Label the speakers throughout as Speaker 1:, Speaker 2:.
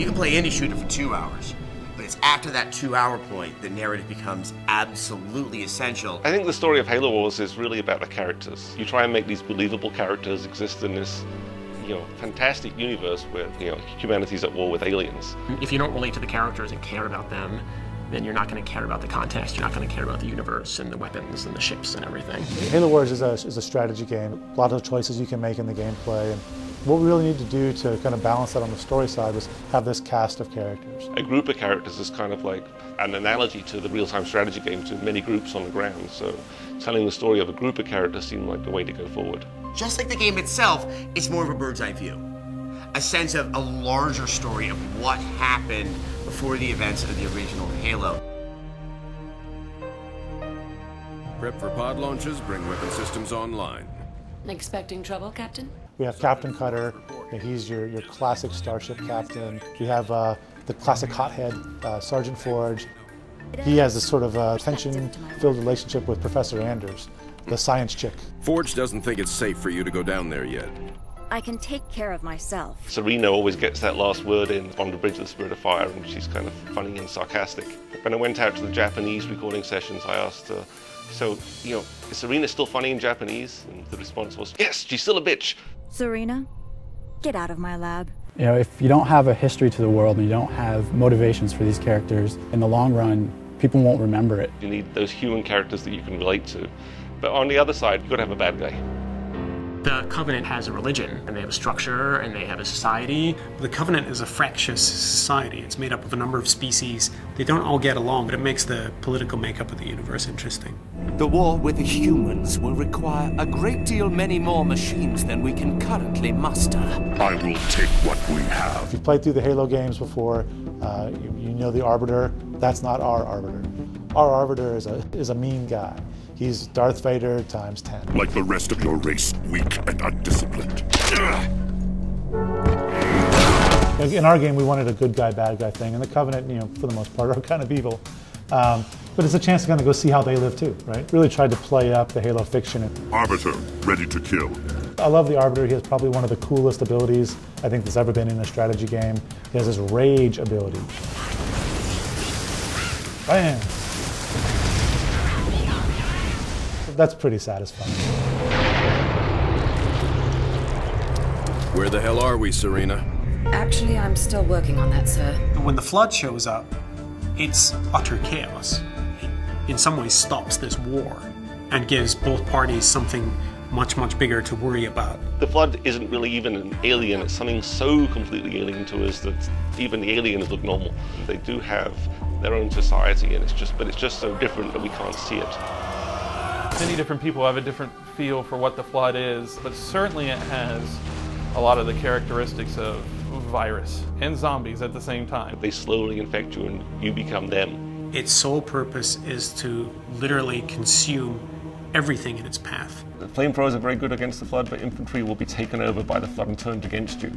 Speaker 1: You can play any shooter for 2 hours, but it's after that 2-hour point that narrative becomes absolutely essential.
Speaker 2: I think the story of Halo Wars is really about the characters. You try and make these believable characters exist in this, fantastic universe where, humanity's at war with aliens.
Speaker 3: If you don't relate to the characters and care about them, then you're not going to care about the context, you're not going to care about the universe and the weapons and the ships and everything.
Speaker 4: Halo Wars is a strategy game. A lot of choices you can make in the gameplay. And what we really need to do to kind of balance that on the story side was have this cast of characters.
Speaker 2: A group of characters is kind of like an analogy to the real-time strategy game, to many groups on the ground. So telling the story of a group of characters seemed like the way to go forward.
Speaker 1: Just like the game itself, it's more of a bird's eye view. A sense of a larger story of what happened before the events of the original Halo.
Speaker 5: Prep for pod launches, bring weapon systems online.
Speaker 6: Expecting trouble, Captain?
Speaker 4: We have Captain Cutter. He's your classic starship captain. We have the classic hothead, Sergeant Forge. He has this sort of tension-filled relationship with Professor Anders, the science chick.
Speaker 5: Forge doesn't think it's safe for you to go down there yet.
Speaker 7: I can take care of myself.
Speaker 2: Serena always gets that last word in on the Bridge of the Spirit of Fire, and she's kind of funny and sarcastic. When I went out to the Japanese recording sessions, I asked her, so, is Serena still funny in Japanese? And the response was, yes, she's still a bitch.
Speaker 7: Serena, get out of my lab.
Speaker 8: If you don't have a history to the world and you don't have motivations for these characters, in the long run, people won't remember it.
Speaker 2: You need those human characters that you can relate to. But on the other side, you've got to have a bad guy.
Speaker 3: The Covenant has a religion, and they have a structure, and they have a society.
Speaker 9: The Covenant is a fractious society. It's made up of a number of species. They don't all get along, but it makes the political makeup of the universe interesting.
Speaker 10: The war with the humans will require a great deal many more machines than we can currently muster.
Speaker 11: I will take what we have.
Speaker 4: If you've played through the Halo games before, you know the Arbiter. That's not our Arbiter. Our Arbiter is a mean guy. He's Darth Vader times 10.
Speaker 11: Like the rest of your race, weak and undisciplined.
Speaker 4: In our game, we wanted a good guy, bad guy thing, and the Covenant, for the most part, are kind of evil. But it's a chance to kind of go see how they live too, right? Really tried to play up the Halo fiction.
Speaker 11: Arbiter, ready to kill.
Speaker 4: I love the Arbiter. He has probably one of the coolest abilities I think that's ever been in a strategy game. He has this rage ability. Bam! That's pretty satisfying.
Speaker 5: Where the hell are we, Serena?
Speaker 6: Actually, I'm still working on that, sir.
Speaker 9: When the Flood shows up, it's utter chaos. It, in some ways, stops this war and gives both parties something much, much bigger to worry about.
Speaker 2: The Flood isn't really even an alien. It's something so completely alien to us that even the aliens look normal. They do have their own society, and it's just so different that we can't see it.
Speaker 12: Many different people have a different feel for what the Flood is, but certainly it has a lot of the characteristics of virus and zombies at the same time.
Speaker 2: They slowly infect you and you become them.
Speaker 9: Its sole purpose is to literally consume everything in its path.
Speaker 2: The flamethrowers are very good against the Flood, but infantry will be taken over by the Flood and turned against you.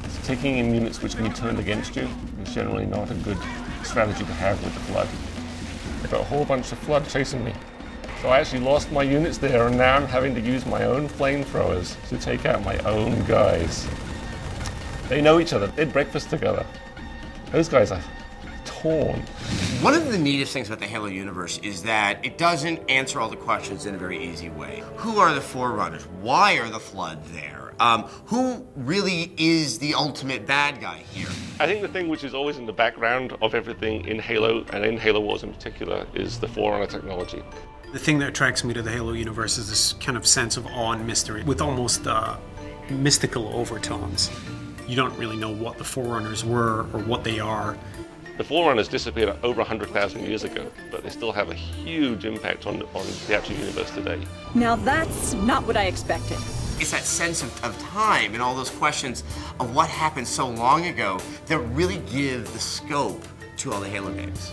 Speaker 2: So taking in units which can be turned against you is generally not a good strategy to have with the Flood. I've got a whole bunch of Flood chasing me. So I actually lost my units there, and now I'm having to use my own flamethrowers to take out my own guys. They know each other. They had breakfast together. Those guys are torn.
Speaker 1: One of the neatest things about the Halo universe is that it doesn't answer all the questions in a very easy way. Who are the Forerunners? Why are the Flood there? Who really is the ultimate bad guy here?
Speaker 2: I think the thing which is always in the background of everything in Halo, and in Halo Wars in particular, is the Forerunner technology.
Speaker 9: The thing that attracts me to the Halo universe is this kind of sense of awe and mystery with almost mystical overtones. You don't really know what the Forerunners were or what they are.
Speaker 2: The Forerunners disappeared over 100,000 years ago, but they still have a huge impact on the actual universe today.
Speaker 7: Now that's not what I expected.
Speaker 1: It's that sense of time and all those questions of what happened so long ago that really give the scope to all the Halo games.